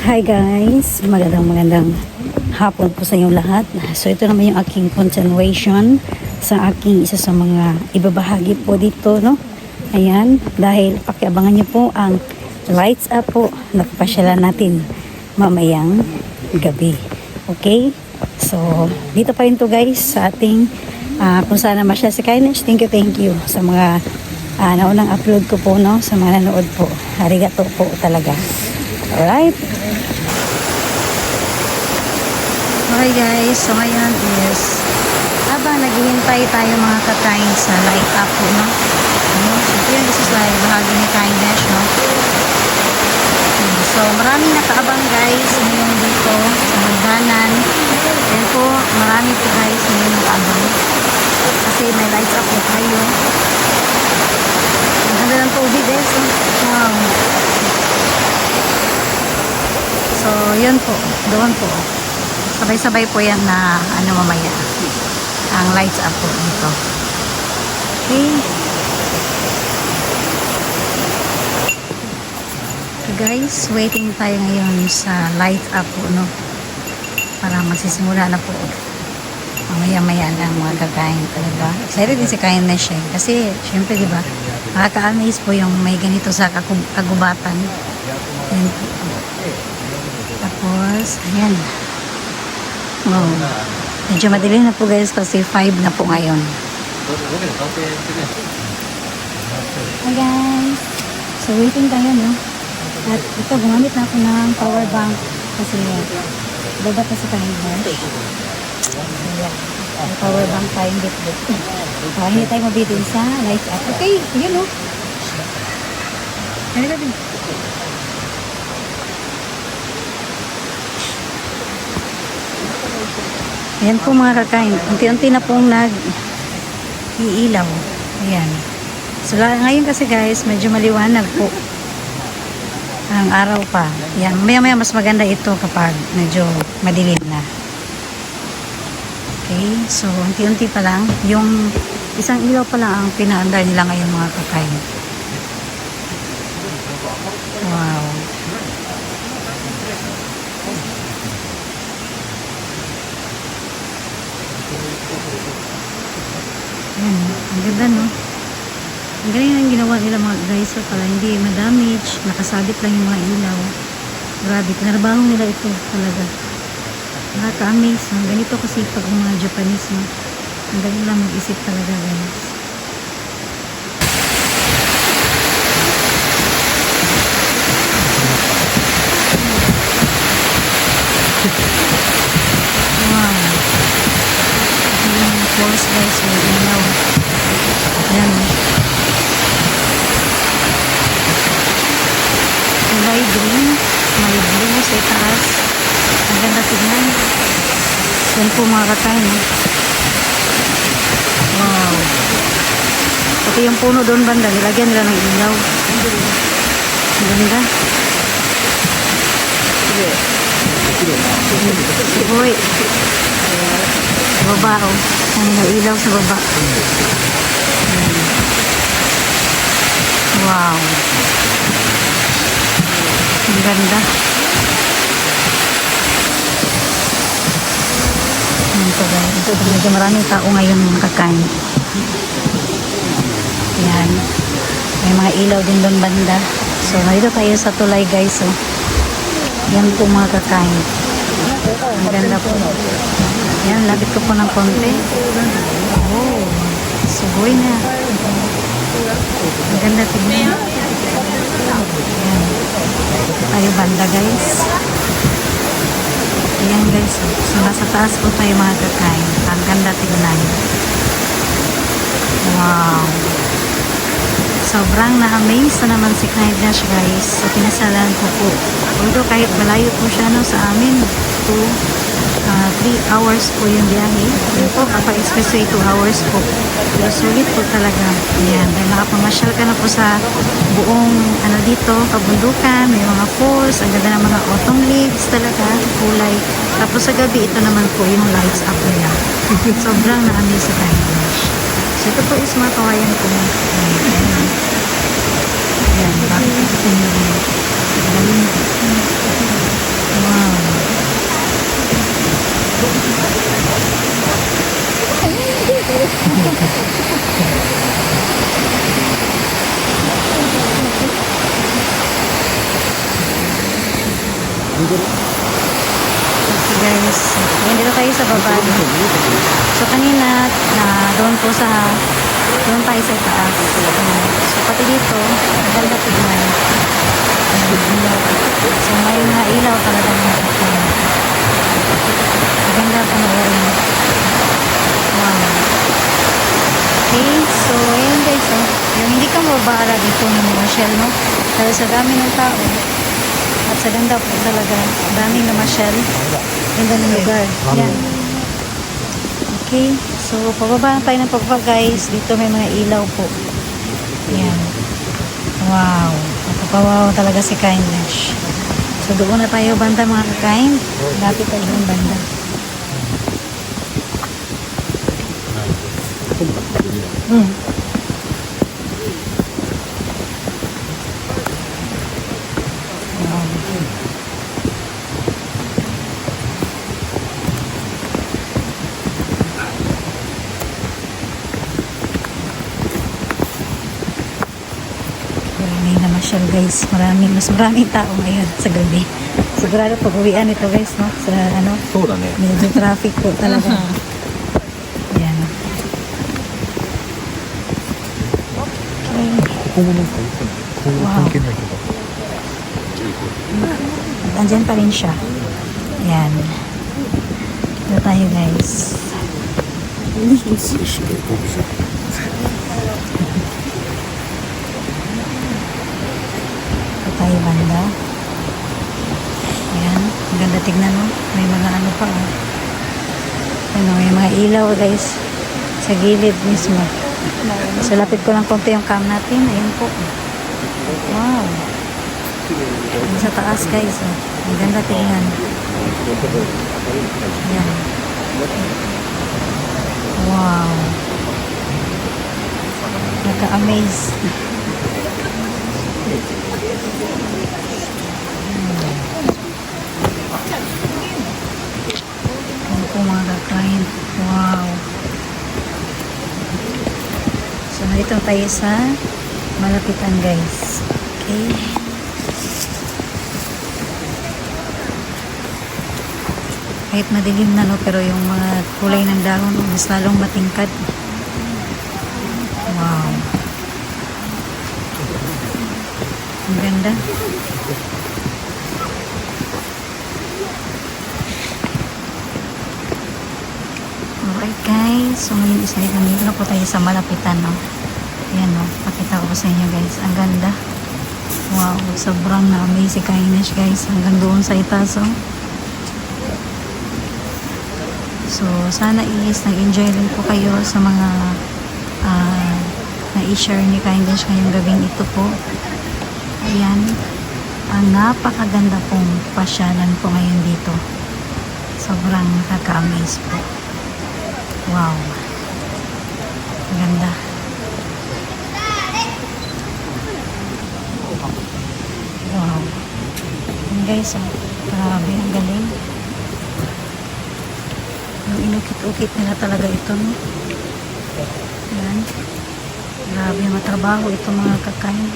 Hi guys, magandang hapon po sa inyong lahat. So ito naman yung aking continuation sa aking isa sa mga ibabahagi po dito, no? Ayan, dahil pakiabangan niyo po ang lights up po na papasyalan natin mamayang gabi. Okay? So, dito pa rin to guys sa ating kung saan naman siya si Kindness. Thank you sa mga naunang upload ko po, no? Sa mga nanood po. Arigato po talaga. Alright? Okay guys, so ngayon is habang naghihintay tayo mga kakain sa light up po, no? So yun, this is like bahagi ni Kindness, no? So maraming nakaabang guys ngayon dito sa hagdanan. And po, marami po guys ngayon nakaabang kasi may lights up po tayo. Ang ganda ng tubig guys, no? Wow. So yun po, doon po. Sabay-sabay po yan na mamaya ang lights up po dito. Okay. So guys, waiting tayo ngayon sa lights up po, no? Para magsisimula na po. Mamaya-maya lang mga kakain talaga. Excited din si Kindness siya. Kasi, syempre, di ba, makaka-amaze po yung may ganito sa kagubatan. And, tapos, ayan. Wow. Medyo madilim na po guys kasi 5 na po ngayon. Hi guys. So waiting tayo, no? At ito, gumamit na ako ng power bank kasi baba pa sa kanina. Ayan. May power bank tayong bit-bit. Hindi tayo mabitin sa light up. Okay, yun, no? Ano gabi? Ayan po mga kakain. Unti-unti na pong nag-iilaw. Ayan. So ngayon kasi guys, medyo maliwanag po ang araw pa. Ayan. Maya-maya mas maganda ito kapag medyo madilim na. Okay. So unti-unti pa lang. Yung isang ilaw pa lang ang pinaandar nila ngayon mga kakain. Wow. Ayan, ang ganda, no? Ang galing ang ginawa nila mga guys para hindi ma-damage, nakasabit lang yung mga ilaw. Grabe, pinarbaho nila ito talaga. Nakaka-amaze, no? Ganito kasi pag mga Japanese, no? Ang galing lang mag-isip talaga, guys. Wow. Force guys, may ilaw. Ayan. Kulay green, may blue sa itaas. Ang ganda tignan. Yan po mga kakain, no? Wow. Pati yung puno doon banda, nilagyan nila ng ilaw. Ang ganda. Uy. Sa baba, oh. Ang ilaw sa baba. Wow. Ang ganda. Ito guys. Ito medyo maraming tao ngayon kakain. Yan. May mga ilaw din doon banda. So, narito tayo sa tulay guys. Oh. Yan po mga kakain. Ang ganda po. Yan, labit ko po ng konti. Oh, suboy na. Ang ganda tignan. Yan. Tayo banda guys. Ayan guys. So, nasa taas po tayo mga kakain. Ang ganda tignan. Wow. Sobrang na-amaze na naman si Kindness guys. So, pinasalan ko po. Although kahit malayo po siya no, sa amin. 3 hours po yung biyahe. Yun po, kapag expressway 2 hours po. Pero sulit po talaga. Ayan, dahil nakapamasyal ka na po sa buong dito, kabundukan, may mga falls, ang ganda ng mga autumn leaves talaga, kulay. Tapos sa gabi, ito naman po yung lights up nila. Sobrang na-amaze sa Kindness. So ito po is mga kawayan ko. Ayan, bakit ito yung galing. Okay guys, ayan dito tayo sa baba. So kanina, doon tayo sa taas. So pati dito, maganda tignan. So may mga ilaw talaga mga maganda panoorin. Wow. Okay, so ayan guys, yung hindi ka mababara dito ng mga shell, no? Dahil sa dami ng tao, at sa ganda po talaga, daming namasyal. Ganda ng lugar. Yan. Okay. So, pababa na tayo ng pababa guys. Dito may mga ilaw po. Yan. Wow. Nakapawaw talaga si Kindness. So, doon na tayo banda mga kakain. Lapit tayo yung banda. Maraming namasyal guys. Mas maraming tao ngayon sa gabi. Sigurado pag-uwian ito guys, no? Sa ano? そうだね。 Medyo traffic po talaga. Yan. Okay. ここもなんかこう関係ないけど。 Andyan pa rin siya. Yan. Dito tayo guys. Dito tayo banda. Yan. Ang ganda tignan mo. May mga ano pa oh. Ano, may mga ilaw guys. Sa gilid mismo. So lapit ko lang konti yung cam natin. Ayun po. Wow. Sa taas guys. Oh. Ang ganda tignan. Yan. Wow. Naka-amaze. Yan po mga kakain. Wow. So narito tayo sa malapitan guys. Okay. Kahit madilim na no, pero yung mga kulay ng dahon mas lalong matingkad. Wow. Ang ganda. Alright guys, so ngayon isa dito na po tayo sa malapitan no. Ayan no, pakita ko sa inyo guys. Ang ganda. Wow, sobrang na-amaze si Kindness guys. Hanggang doon sa itaas oh. So, sana nag-enjoy rin po kayo sa mga na-i-share ni Kindness ngayong gabing ito po. Ayan. Ang napakaganda pong pasyalan po ngayon dito. Sobrang nakaka-amaze po. Wow. Ang ganda. Wow. Ayan guys, oh. Grabe, ang galing. Yung inukit-ukit nila talaga ito, no? Ayan. Grabe, matrabaho ito mga kakain.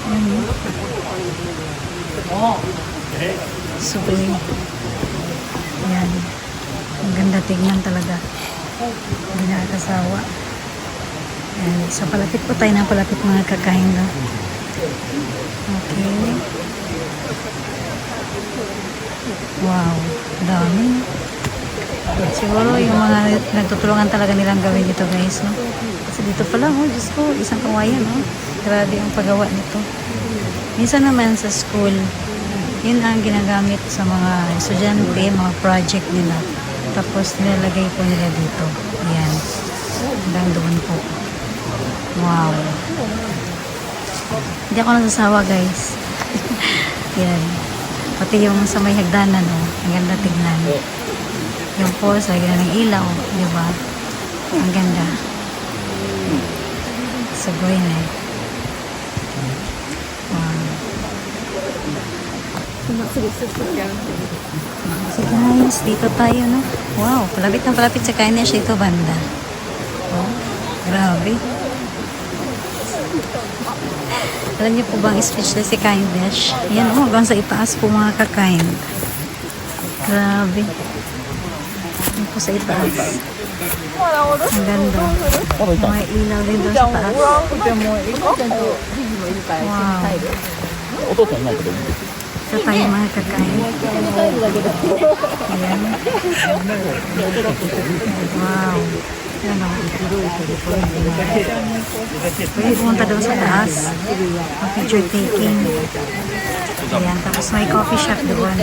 Ayan, no? Super. Ayan. Ang ganda tignan talaga. Hindi nakakasawa. Ayan. So, palapit po tayo ng palapit mga kakain, no? Okay. Wow. Dami. Siguro yung mga nagtutulungan talaga nilang gawin ito guys, no? Kasi dito pa lang, oh, Diyos ko, isang kawayan, no? Grabe ang paggawa nito. Minsan naman sa school, yun ang ginagamit sa mga estudyante, mga project nila. Tapos nilalagay po nila dito. Ayan. Hanggang doon po. Wow. Hindi ako nasasawa guys. Ayan. Pati yung sa may hagdanan, no? Ang ganda tignan. Yung po sa ganda ng ilaw, di ba? Ang ganda. Sagoy na eh. Wow. So guys, dito tayo, no? Wow, palapit na palapit sa Kindness ito banda. Oh, grabe. Alam niyo po bang speechless si Kindness? Ayan o, hanggang sa itaas po mga kakain. Grabe. Ayan po sa itaas. Ang ganda. Mga ilaw din doon sa taas. Wow. Ito tayo mga kakain. Ayan. Wow. Ano? Pwede pumunta doon sa taas. Picture taking. Ayan. Tapos may coffee shop doon.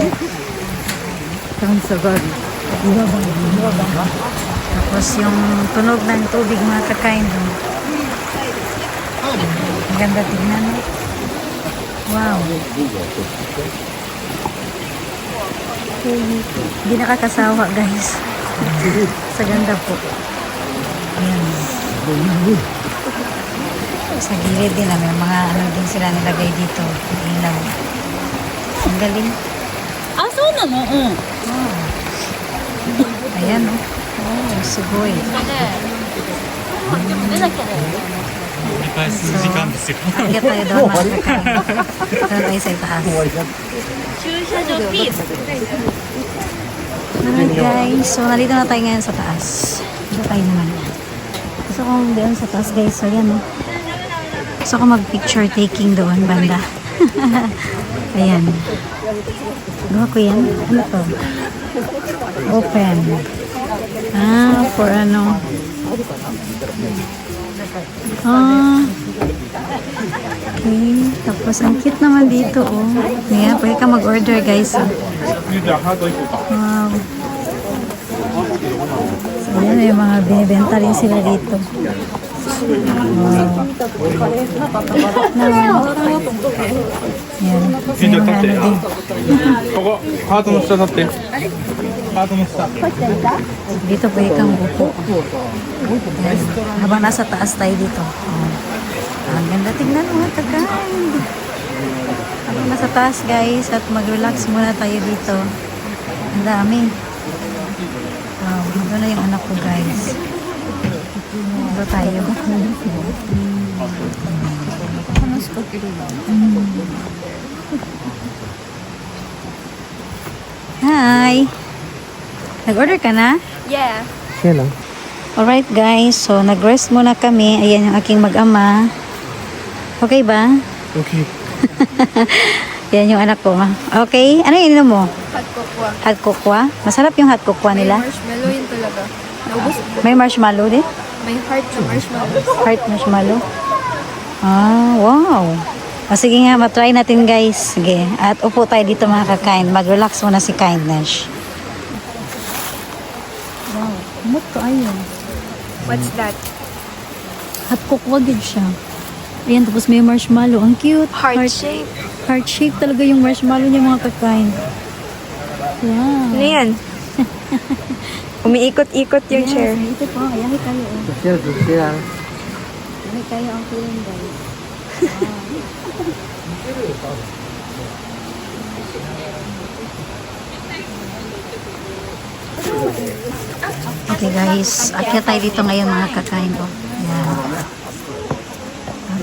Tapos yung tunog ng tubig mga kakain doon. Ang ganda tingnan. Wow. Hindi nakakasawa guys. Sa ganda po. Ayan. Sa gilid din may mga ano din sila nilagay dito. Ilaw. Ang galing. Ah, so na no? Wow. Ayan o. Oh, sugoy. 数時間ですよ。 Akyat tayo doon mga kakain. Doon tayo sa itaas. 駐車場ピース。 Alright guys, so nandito na tayo ngayon sa taas. Dito tayo naman. Gusto kong doon sa taas guys, so yan o. Gusto ko mag-picture taking doon, banda. Ayan. Gawa ko yan. Ano to? Open. Ah, for ano? Ah. Okay. Tapos, ang cute naman dito, oh. Ayan, pwede ka mag-order, guys. Oh. Wow. So, ayan, may mga binibenta rin sila dito. Wow. Ayan. May mga ano din. ここ、ハートの下立って。ハートの下。 Dito pwede kang upo. Ayan. Habang nasa taas tayo dito. Oh. Ang ganda tingnan mga kakain. Habang nasa taas guys at mag-relax muna tayo dito. Ang dami. Wow, ito na yung anak ko guys. Ito tayo. Hi! Nag-order ka na? Yeah. Sige lang. Alright guys, so nag-rest muna kami. Ayan yung aking mag-ama. Okay ba? Okay. Yan yung anak ko. Okay? Ano yung ininom mo? Hot cocoa. Hot cocoa? Masarap yung hot cocoa May nila. marshmallow yun talaga. Naubos ko. May marshmallow din? May heart na marshmallow. Heart marshmallow? Ah, wow. O sige nga, matry natin guys. Sige. At upo tayo dito mga kakain. Mag-relax muna si Kindness. Wow. Ano to ayun? What's that? Hot cocoa din siya. Ayan, tapos may marshmallow. Ang cute. Heart shape. Heart shape talaga yung marshmallow niya mga kakain. Wow. Ano yan? Umiikot-ikot yung Yes, chair. ito po. Ayahi kayo. Oh. Ayahi kayo ang feeling guys. Okay guys, akyat tayo dito ngayon mga kakain ko. Ayan.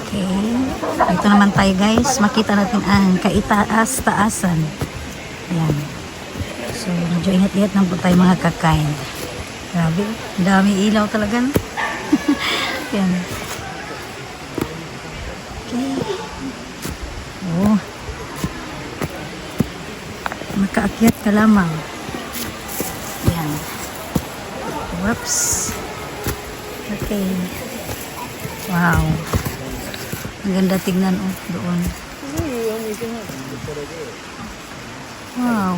Okay. Dito naman tayo guys. Makita natin ang kaitaas-taasan. Ayan. So, medyo ingat-ingat lang po tayo mga kakain. Grabe. Dami ilaw talaga. No? Ayan. Okay. Oh. Makaakyat ka lamang. Ayan. Whoops. Okay. Wow. Ang ganda tignan doon. Wow.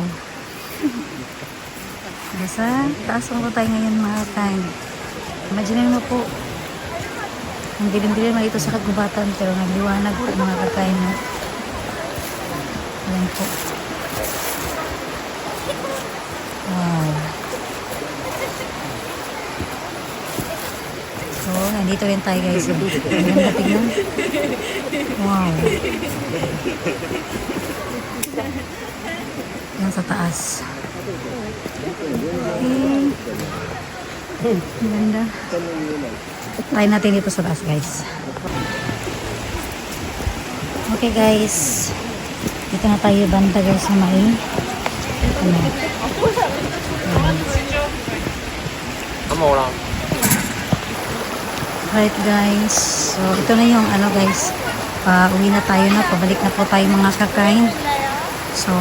Basta, taas ko tayo ngayon mga kain. Imagine mo po, ang dilim-dilim na dito sa kagubatan pero nagliwanag po mga kakain mo. Ayan po. Wow. So, nandito rin tayo guys. Ang ganda tignan. Wow. Yan sa taas. Okay. Ang ganda. Try natin dito sa taas guys. Okay guys, dito na tayo banda guys sa may ano. Right guys, so ito na yung ano guys, uwi na tayo na, pabalik na po tayo mga kakain. So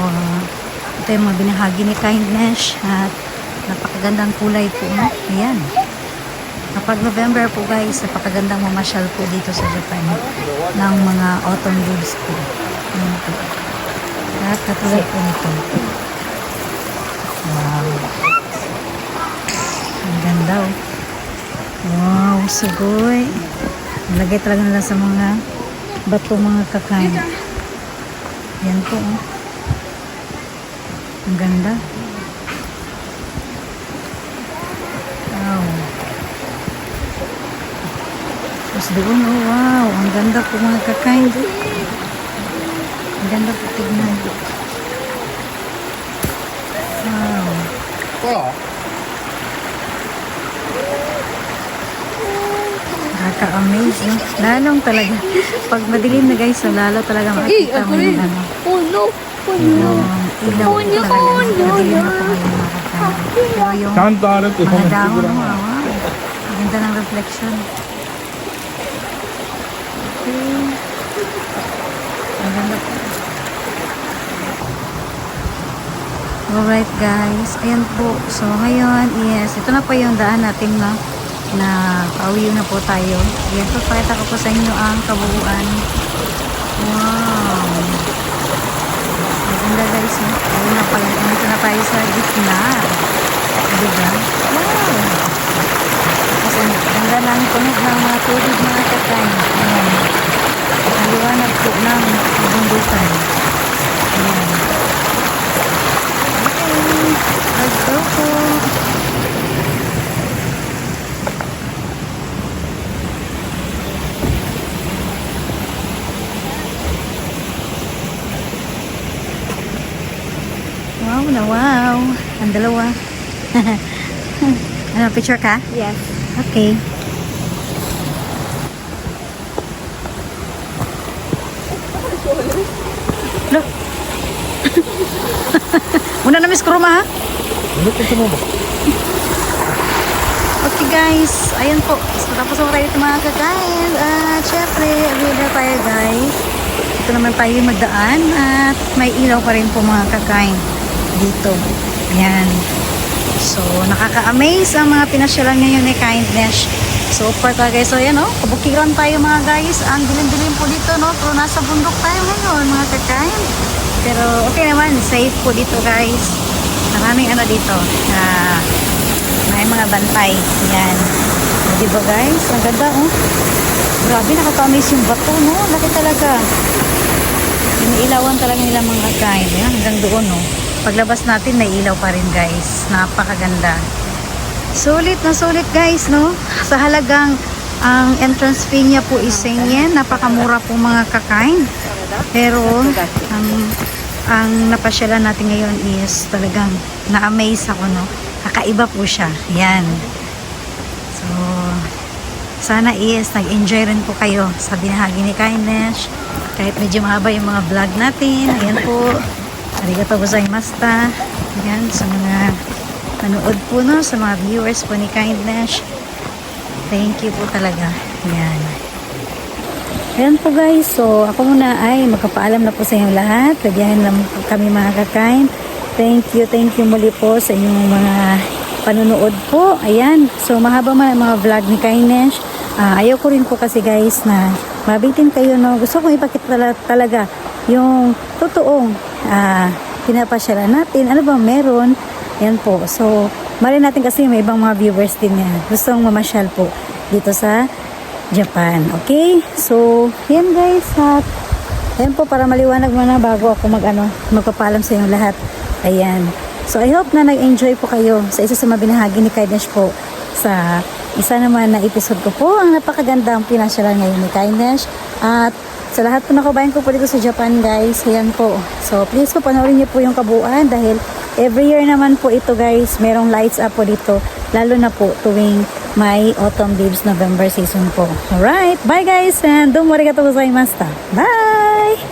ito yung mga binahagi ni Kindness at napakagandang kulay po, no? Ayan. Kapag November po guys, napakagandang mamasyal po dito sa Japan ng mga autumn leaves po. Ayan po. At katulad po nito. Wow. Ang ganda oh. Wow, sugoy. Nalagay talaga nila sa mga bato mga kakain. Yan po oh. Ang ganda. Wow. Tapos doon, oh, wow. Ang ganda po mga kakain. Ang ganda po tignan. Wow. Nakaka-amaze, no? Lalong talaga. Pag madilim na guys, so lalo talaga makikita mo yung ano. Oh no! Oh no! Yung ilaw po talaga. Madilim na po kayo makakita. Pero yung ちゃんとあるってそ mga の dahon, wow. Ang ganda ng reflection. Okay. Ang ganda po. Alright guys, ayan po. So ngayon, yes, ito na po yung daan natin na pauwi na po tayo. Ayan po, pakita ko po sa inyo ang kabuuan. Wow. Maganda guys, no? Ayun na pala, dito na tayo sa gitna. Diba? Wow. Kasi ganda ng puno ng mga tubig mga kakain. Ayan. Ang liwanag po ng bundukan. Ayan. Let's go po. Wow na wow. Ang dalawa. Ano, picture ka? Yes. Okay. Look. Muna na miss kuruma ha? Okay guys, ayan po. So, tapos na tayo ito mga kakain. At syempre, away na tayo guys. Ito naman tayo magdaan. At may ilaw pa rin po mga kakain dito. Ayan. So, nakaka-amaze ang mga pinasyalan ngayon ni Kindness. So, far tayo guys. So, ayan o. Kabukiran tayo mga guys. Ang dilim-dilim po dito, no? Pero nasa bundok tayo ngayon mga kakain. Pero okay naman. Safe po dito guys. Maraming ano dito. May mga bantay. Yan. Diba guys? Ang ganda oh. Grabe, nakaka-amaze yung bato no. Laki talaga. Iniilawan talaga nila mga kakain. Yan, hanggang doon no. Paglabas natin, may ilaw pa rin guys. Napakaganda. Sulit na sulit guys no. Sa halagang ang entrance fee niya po is 100 yen. Napakamura po mga kakain. Pero ang napasyalan natin ngayon is talagang na-amaze ako no. Kakaiba po siya. Yan. So, sana is nag-enjoy rin po kayo sa binahagi ni Kindness. Kahit medyo mahaba yung mga vlog natin. Ayan po. Arigatou gozaimashita. Ayan, sa mga nanood po no, sa mga viewers po ni Kindness. Thank you po talaga. Ayan. Ayan po guys. So, ako muna ay magpapaalam na po sa inyo lahat. Lagyan lang po kami mga kakain. Thank you muli po sa inyong mga panunood po. Ayan. So, mahaba man ang mga vlog ni Kindness. Ayaw ko rin po kasi guys na mabitin kayo, no. Gusto kong ipakita talaga yung totoong pinapasyalan natin. Ano ba meron? Yan po. So, mali natin kasi may ibang mga viewers din yan. Gustong mamasyal po dito sa Japan. Okay? So, yan guys. At, yan po para maliwanag muna bago ako magpapalam sa inyo lahat. Ayan. So, I hope na nag-enjoy po kayo sa isa sa mga binahagi ni Kindness po sa isa naman na episode ko po. Ang napakagandang pinasyalan ngayon ni Kindness. At sa lahat po na kabayan ko po dito sa Japan guys. Ayan po. So, please po panoorin niyo po yung kabuuan dahil every year naman po ito guys. Merong lights up po dito. Lalo na po tuwing may autumn leaves November season po. Alright. Bye guys and domo arigatou gozaimashita. Bye!